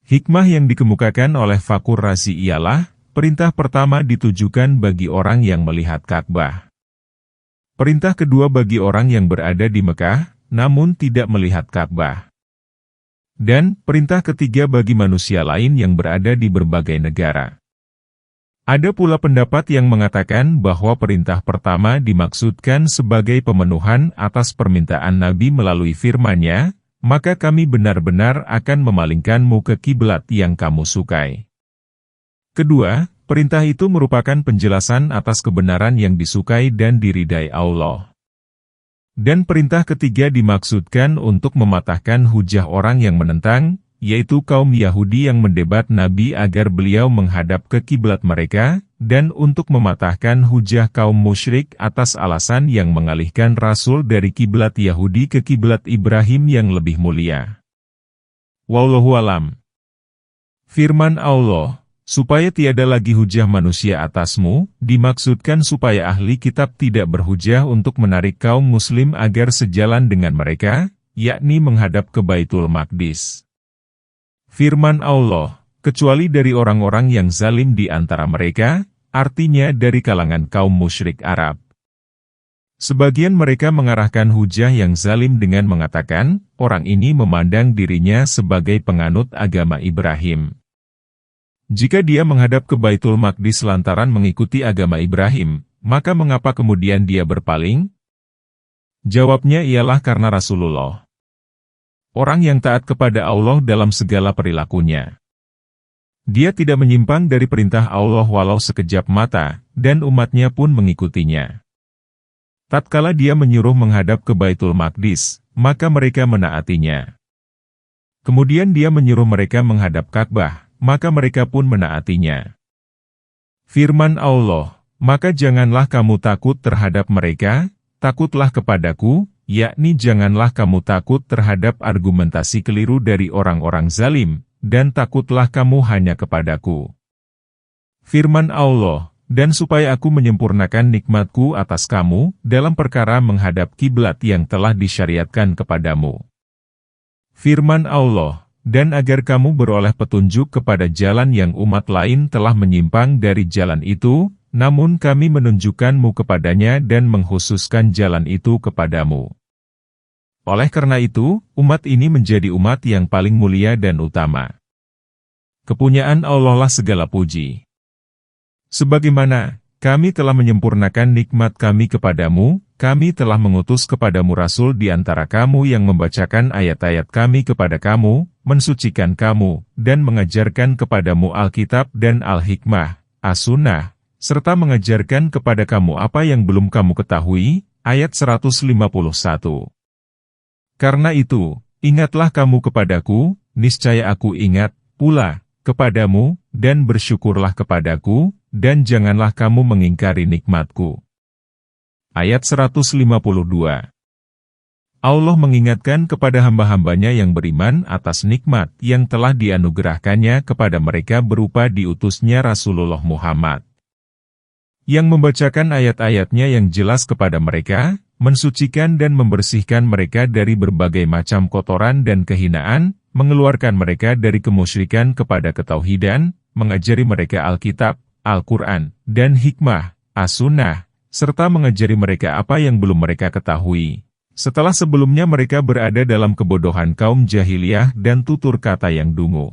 Hikmah yang dikemukakan oleh Fakhur Razi ialah, perintah pertama ditujukan bagi orang yang melihat Ka'bah. Perintah kedua bagi orang yang berada di Mekah, namun tidak melihat Ka'bah. Dan, perintah ketiga bagi manusia lain yang berada di berbagai negara. Ada pula pendapat yang mengatakan bahwa perintah pertama dimaksudkan sebagai pemenuhan atas permintaan Nabi melalui firman-Nya, maka kami benar-benar akan memalingkanmu ke kiblat yang kamu sukai. Kedua, perintah itu merupakan penjelasan atas kebenaran yang disukai dan diridai Allah. Dan perintah ketiga dimaksudkan untuk mematahkan hujah orang yang menentang, yaitu kaum Yahudi yang mendebat Nabi agar beliau menghadap ke kiblat mereka, dan untuk mematahkan hujah kaum musyrik atas alasan yang mengalihkan Rasul dari kiblat Yahudi ke kiblat Ibrahim yang lebih mulia. Wallahu alam. Firman Allah, supaya tiada lagi hujah manusia atasmu, dimaksudkan supaya ahli kitab tidak berhujah untuk menarik kaum muslim agar sejalan dengan mereka, yakni menghadap ke Baitul Maqdis. Firman Allah, kecuali dari orang-orang yang zalim di antara mereka, artinya dari kalangan kaum musyrik Arab. Sebagian mereka mengarahkan hujah yang zalim dengan mengatakan, orang ini memandang dirinya sebagai penganut agama Ibrahim. Jika dia menghadap ke Baitul Maqdis lantaran mengikuti agama Ibrahim, maka mengapa kemudian dia berpaling? Jawabnya ialah karena Rasulullah. Orang yang taat kepada Allah dalam segala perilakunya. Dia tidak menyimpang dari perintah Allah walau sekejap mata, dan umatnya pun mengikutinya. Tatkala dia menyuruh menghadap ke Baitul Maqdis, maka mereka menaatinya. Kemudian dia menyuruh mereka menghadap Ka'bah, maka mereka pun menaatinya. Firman Allah, maka janganlah kamu takut terhadap mereka, takutlah kepadaku, yakni janganlah kamu takut terhadap argumentasi keliru dari orang-orang zalim, dan takutlah kamu hanya kepadaku. Firman Allah, dan supaya aku menyempurnakan nikmatku atas kamu, dalam perkara menghadap kiblat yang telah disyariatkan kepadamu. Firman Allah, dan agar kamu beroleh petunjuk kepada jalan yang umat lain telah menyimpang dari jalan itu, namun kami menunjukkanmu kepadanya dan menghususkan jalan itu kepadamu. Oleh karena itu, umat ini menjadi umat yang paling mulia dan utama. Kepunyaan Allah lah segala puji. Sebagaimana kami telah menyempurnakan nikmat kami kepadamu, kami telah mengutus kepadamu Rasul di antara kamu yang membacakan ayat-ayat kami kepada kamu, mensucikan kamu, dan mengajarkan kepadamu Alkitab dan Al-Hikmah, As-Sunnah, serta mengajarkan kepada kamu apa yang belum kamu ketahui, ayat 151. Karena itu, ingatlah kamu kepadaku, niscaya aku ingat pula kepadamu, dan bersyukurlah kepadaku, dan janganlah kamu mengingkari nikmatku. Ayat 152. Allah mengingatkan kepada hamba-hambanya yang beriman atas nikmat yang telah dianugerahkannya kepada mereka berupa diutusnya Rasulullah Muhammad, yang membacakan ayat-ayatnya yang jelas kepada mereka, mensucikan dan membersihkan mereka dari berbagai macam kotoran dan kehinaan, mengeluarkan mereka dari kemusyrikan kepada ketauhidan, mengajari mereka Alkitab, Al-Quran, dan hikmah, As-Sunnah, serta mengajari mereka apa yang belum mereka ketahui. Setelah sebelumnya mereka berada dalam kebodohan kaum jahiliyah dan tutur kata yang dungu.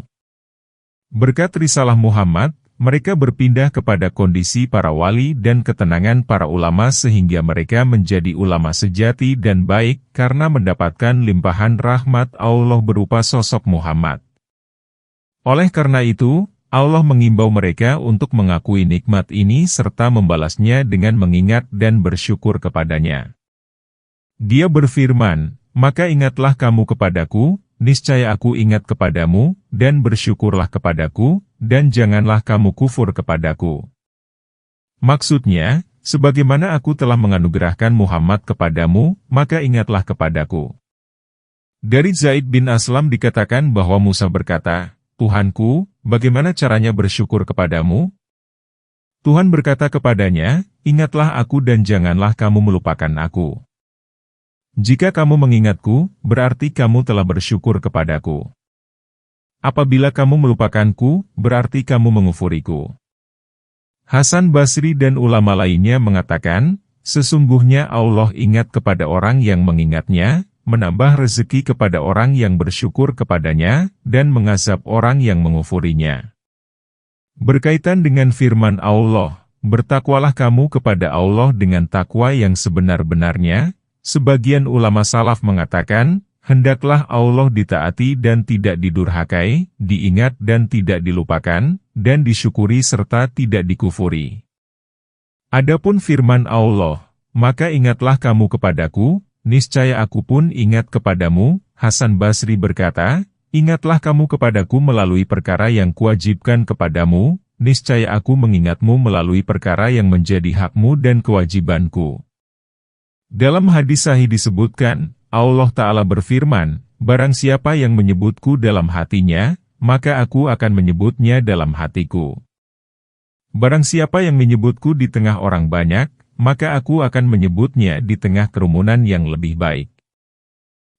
Berkat risalah Muhammad, mereka berpindah kepada kondisi para wali dan ketenangan para ulama sehingga mereka menjadi ulama sejati dan baik karena mendapatkan limpahan rahmat Allah berupa sosok Muhammad. Oleh karena itu, Allah mengimbau mereka untuk mengakui nikmat ini serta membalasnya dengan mengingat dan bersyukur kepadanya. Dia berfirman, "Maka ingatlah kamu kepadaku, niscaya aku ingat kepadamu, dan bersyukurlah kepadaku, dan janganlah kamu kufur kepadaku." Maksudnya, sebagaimana aku telah menganugerahkan Muhammad kepadamu, maka ingatlah kepadaku. Dari Zaid bin Aslam dikatakan bahwa Musa berkata, "Tuhanku, bagaimana caranya bersyukur kepadamu?" Tuhan berkata kepadanya, "Ingatlah aku dan janganlah kamu melupakan aku. Jika kamu mengingatku, berarti kamu telah bersyukur kepadaku. Apabila kamu melupakanku, berarti kamu mengufuriku." Hasan Basri dan ulama lainnya mengatakan, sesungguhnya Allah ingat kepada orang yang mengingatnya, menambah rezeki kepada orang yang bersyukur kepadanya, dan mengazab orang yang mengufurinya. Berkaitan dengan firman Allah, "Bertakwalah kamu kepada Allah dengan takwa yang sebenar-benarnya." Sebagian ulama salaf mengatakan, hendaklah Allah ditaati dan tidak didurhakai, diingat dan tidak dilupakan, dan disyukuri serta tidak dikufuri. Adapun firman Allah, "Maka ingatlah kamu kepadaku, niscaya aku pun ingat kepadamu." Hasan Basri berkata, "Ingatlah kamu kepadaku melalui perkara yang kuwajibkan kepadamu, niscaya aku mengingatmu melalui perkara yang menjadi hakmu dan kewajibanku." Dalam hadis sahih disebutkan, Allah Ta'ala berfirman, "Barang siapa yang menyebutku dalam hatinya, maka aku akan menyebutnya dalam hatiku. Barang siapa yang menyebutku di tengah orang banyak, maka aku akan menyebutnya di tengah kerumunan yang lebih baik."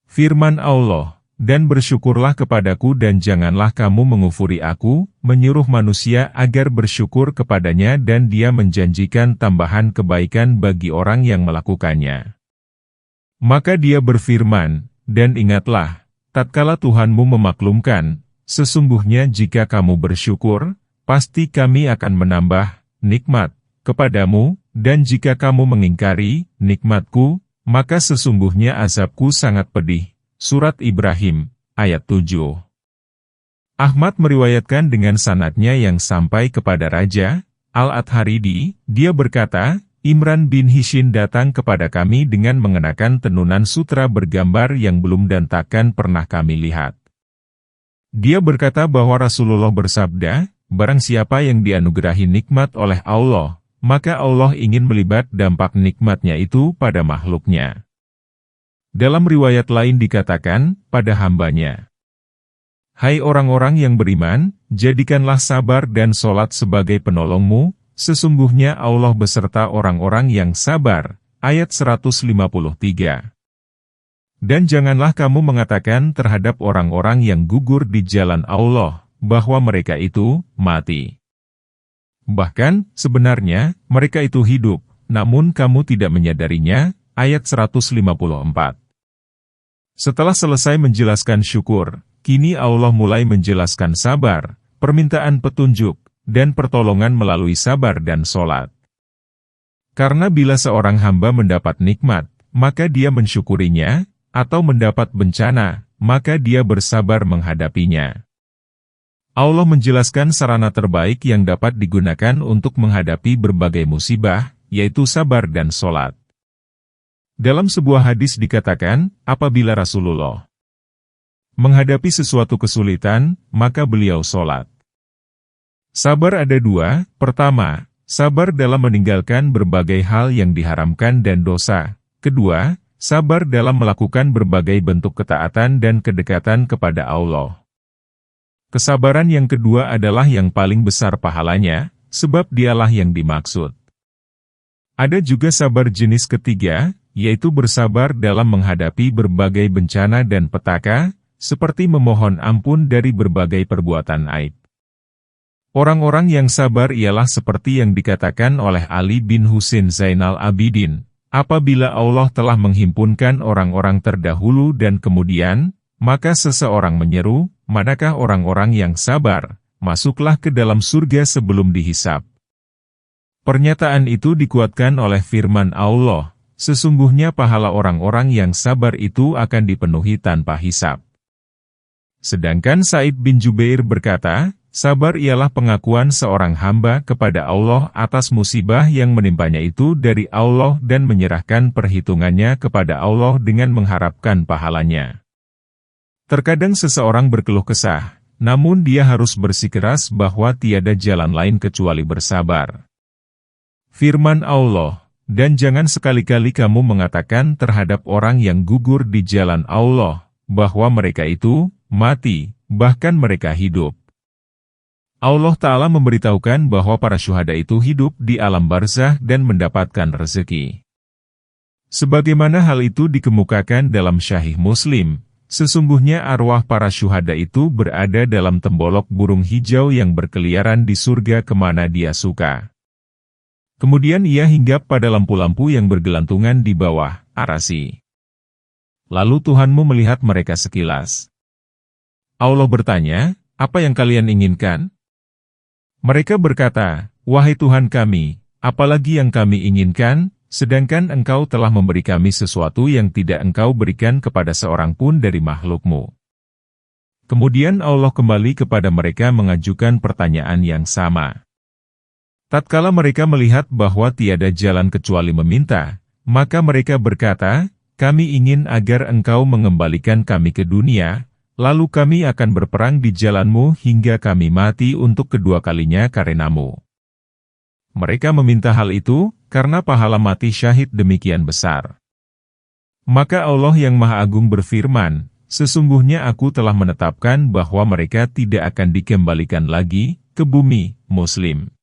Firman Allah, "Dan bersyukurlah kepadaku dan janganlah kamu mengufuri aku," menyuruh manusia agar bersyukur kepadanya dan dia menjanjikan tambahan kebaikan bagi orang yang melakukannya. Maka dia berfirman, "Dan ingatlah, tatkala Tuhanmu memaklumkan, sesungguhnya jika kamu bersyukur, pasti kami akan menambah nikmat kepadamu, dan jika kamu mengingkari nikmatku, maka sesungguhnya azabku sangat pedih." Surat Ibrahim, ayat 7. Ahmad meriwayatkan dengan sanadnya yang sampai kepada Raja Al-Adharidi, dia berkata, Imran bin Hishin datang kepada kami dengan mengenakan tenunan sutra bergambar yang belum dan takkan pernah kami lihat. Dia berkata bahwa Rasulullah bersabda, "Barang siapa yang dianugerahi nikmat oleh Allah, maka Allah ingin melibat dampak nikmatnya itu pada makhluknya." Dalam riwayat lain dikatakan, pada hambanya, "Hai orang-orang yang beriman, jadikanlah sabar dan sholat sebagai penolongmu, sesungguhnya Allah beserta orang-orang yang sabar." Ayat 153. "Dan janganlah kamu mengatakan terhadap orang-orang yang gugur di jalan Allah, bahwa mereka itu mati. Bahkan, sebenarnya, mereka itu hidup, namun kamu tidak menyadarinya." Ayat 154. Setelah selesai menjelaskan syukur, kini Allah mulai menjelaskan sabar, permintaan petunjuk, dan pertolongan melalui sabar dan sholat. Karena bila seorang hamba mendapat nikmat, maka dia mensyukurinya, atau mendapat bencana, maka dia bersabar menghadapinya. Allah menjelaskan sarana terbaik yang dapat digunakan untuk menghadapi berbagai musibah, yaitu sabar dan sholat. Dalam sebuah hadis dikatakan, apabila Rasulullah menghadapi sesuatu kesulitan, maka beliau sholat. Sabar ada dua, pertama, sabar dalam meninggalkan berbagai hal yang diharamkan dan dosa. Kedua, sabar dalam melakukan berbagai bentuk ketaatan dan kedekatan kepada Allah. Kesabaran yang kedua adalah yang paling besar pahalanya, sebab dialah yang dimaksud. Ada juga sabar jenis ketiga, yaitu bersabar dalam menghadapi berbagai bencana dan petaka, seperti memohon ampun dari berbagai perbuatan aib. Orang-orang yang sabar ialah seperti yang dikatakan oleh Ali bin Husain Zainal Abidin, apabila Allah telah menghimpunkan orang-orang terdahulu dan kemudian, maka seseorang menyeru, manakah orang-orang yang sabar, masuklah ke dalam surga sebelum dihisab. Pernyataan itu dikuatkan oleh firman Allah, sesungguhnya pahala orang-orang yang sabar itu akan dipenuhi tanpa hisab. Sedangkan Sa'id bin Jubair berkata, sabar ialah pengakuan seorang hamba kepada Allah atas musibah yang menimpanya itu dari Allah dan menyerahkan perhitungannya kepada Allah dengan mengharapkan pahalanya. Terkadang seseorang berkeluh kesah, namun dia harus bersikeras bahwa tiada jalan lain kecuali bersabar. Firman Allah, dan jangan sekali-kali kamu mengatakan terhadap orang yang gugur di jalan Allah, bahwa mereka itu mati, bahkan mereka hidup. Allah Ta'ala memberitahukan bahwa para syuhada itu hidup di alam barzakh dan mendapatkan rezeki. Sebagaimana hal itu dikemukakan dalam Sahih Muslim, sesungguhnya arwah para syuhada itu berada dalam tembolok burung hijau yang berkeliaran di surga kemana dia suka. Kemudian ia hinggap pada lampu-lampu yang bergelantungan di bawah arasy. Lalu Tuhanmu melihat mereka sekilas. Allah bertanya, apa yang kalian inginkan? Mereka berkata, wahai Tuhan kami, apalagi yang kami inginkan, sedangkan Engkau telah memberi kami sesuatu yang tidak Engkau berikan kepada seorang pun dari makhluk-Mu. Kemudian Allah kembali kepada mereka mengajukan pertanyaan yang sama. Tatkala mereka melihat bahwa tiada jalan kecuali meminta, maka mereka berkata, kami ingin agar Engkau mengembalikan kami ke dunia, lalu kami akan berperang di jalan-Mu hingga kami mati untuk kedua kalinya karena-Mu. Mereka meminta hal itu, karena pahala mati syahid demikian besar. Maka Allah yang Maha Agung berfirman, sesungguhnya aku telah menetapkan bahwa mereka tidak akan dikembalikan lagi ke bumi. Muslim.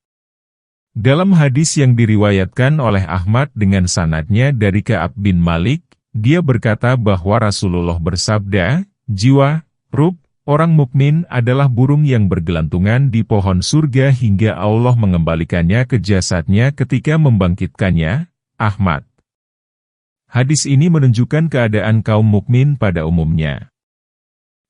Dalam hadis yang diriwayatkan oleh Ahmad dengan sanadnya dari Ka'ab bin Malik, dia berkata bahwa Rasulullah bersabda, jiwa, ruh, orang mukmin adalah burung yang bergelantungan di pohon surga hingga Allah mengembalikannya ke jasadnya ketika membangkitkannya. Ahmad. Hadis ini menunjukkan keadaan kaum mukmin pada umumnya.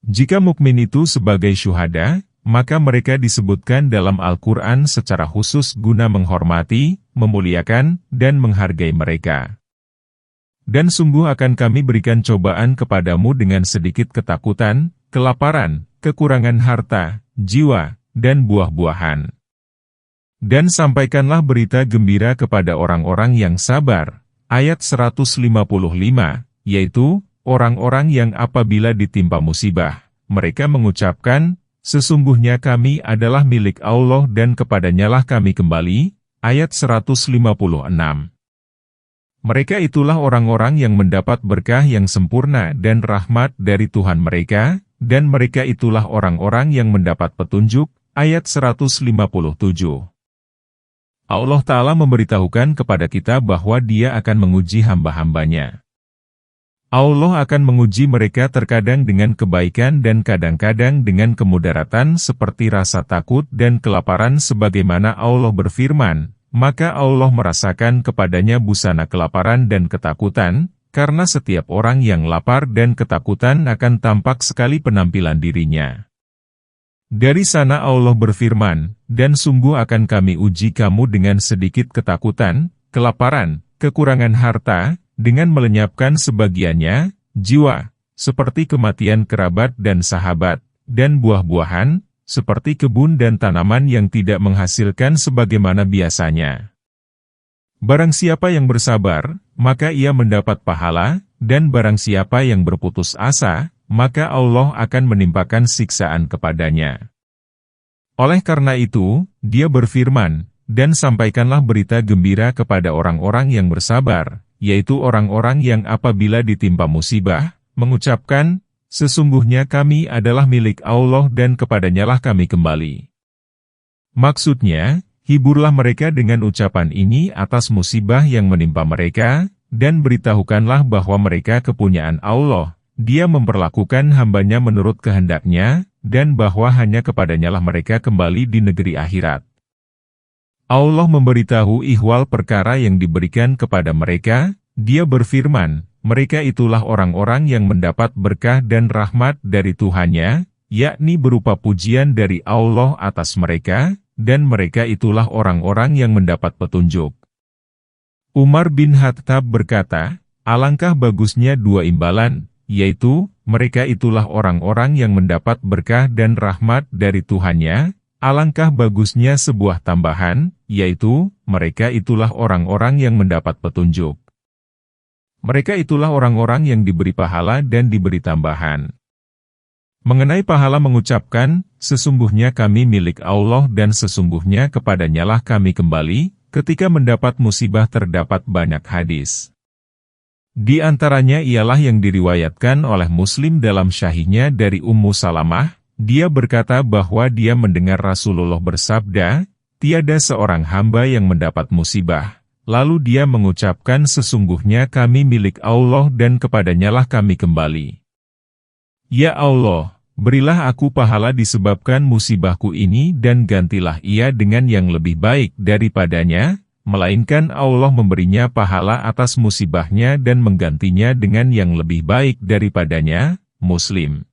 Jika mukmin itu sebagai syuhada, maka mereka disebutkan dalam Al-Quran secara khusus guna menghormati, memuliakan, dan menghargai mereka. Dan sungguh akan kami berikan cobaan kepadamu dengan sedikit ketakutan, kelaparan, kekurangan harta, jiwa, dan buah-buahan. Dan sampaikanlah berita gembira kepada orang-orang yang sabar. Ayat 155, yaitu, orang-orang yang apabila ditimpa musibah, mereka mengucapkan, sesungguhnya kami adalah milik Allah dan kepadanyalah kami kembali. Ayat 156. Mereka itulah orang-orang yang mendapat berkah yang sempurna dan rahmat dari Tuhan mereka, dan mereka itulah orang-orang yang mendapat petunjuk. Ayat 157. Allah Ta'ala memberitahukan kepada kita bahwa Dia akan menguji hamba-hambanya. Allah akan menguji mereka terkadang dengan kebaikan dan kadang-kadang dengan kemudaratan seperti rasa takut dan kelaparan sebagaimana Allah berfirman, maka Allah merasakan kepadanya busana kelaparan dan ketakutan, karena setiap orang yang lapar dan ketakutan akan tampak sekali penampilan dirinya. Dari sana Allah berfirman, dan sungguh akan kami uji kamu dengan sedikit ketakutan, kelaparan, kekurangan harta, dengan melenyapkan sebagiannya, jiwa, seperti kematian kerabat dan sahabat, dan buah-buahan, seperti kebun dan tanaman yang tidak menghasilkan sebagaimana biasanya. Barang siapa yang bersabar, maka ia mendapat pahala, dan barang siapa yang berputus asa, maka Allah akan menimpakan siksaan kepadanya. Oleh karena itu, Dia berfirman, dan sampaikanlah berita gembira kepada orang-orang yang bersabar, yaitu orang-orang yang apabila ditimpa musibah, mengucapkan, "Sesungguhnya kami adalah milik Allah dan kepadanyalah kami kembali." Maksudnya, hiburlah mereka dengan ucapan ini atas musibah yang menimpa mereka, dan beritahukanlah bahwa mereka kepunyaan Allah, Dia memperlakukan hambanya menurut kehendaknya, dan bahwa hanya kepadanyalah mereka kembali di negeri akhirat. Allah memberitahu ihwal perkara yang diberikan kepada mereka, Dia berfirman, mereka itulah orang-orang yang mendapat berkah dan rahmat dari Tuhannya, yakni berupa pujian dari Allah atas mereka, dan mereka itulah orang-orang yang mendapat petunjuk. Umar bin Khattab berkata, alangkah bagusnya dua imbalan, yaitu, mereka itulah orang-orang yang mendapat berkah dan rahmat dari Tuhannya, alangkah bagusnya sebuah tambahan, yaitu, mereka itulah orang-orang yang mendapat petunjuk. Mereka itulah orang-orang yang diberi pahala dan diberi tambahan. Mengenai pahala mengucapkan, sesungguhnya kami milik Allah dan sesungguhnya kepadanyalah kami kembali, ketika mendapat musibah terdapat banyak hadis. Di antaranya ialah yang diriwayatkan oleh Muslim dalam syahihnya dari Ummu Salamah, dia berkata bahwa dia mendengar Rasulullah bersabda, tiada seorang hamba yang mendapat musibah. Lalu dia mengucapkan sesungguhnya kami milik Allah dan kepadanyalah kami kembali. Ya Allah, berilah aku pahala disebabkan musibahku ini dan gantilah ia dengan yang lebih baik daripadanya, melainkan Allah memberinya pahala atas musibahnya dan menggantinya dengan yang lebih baik daripadanya. Muslim.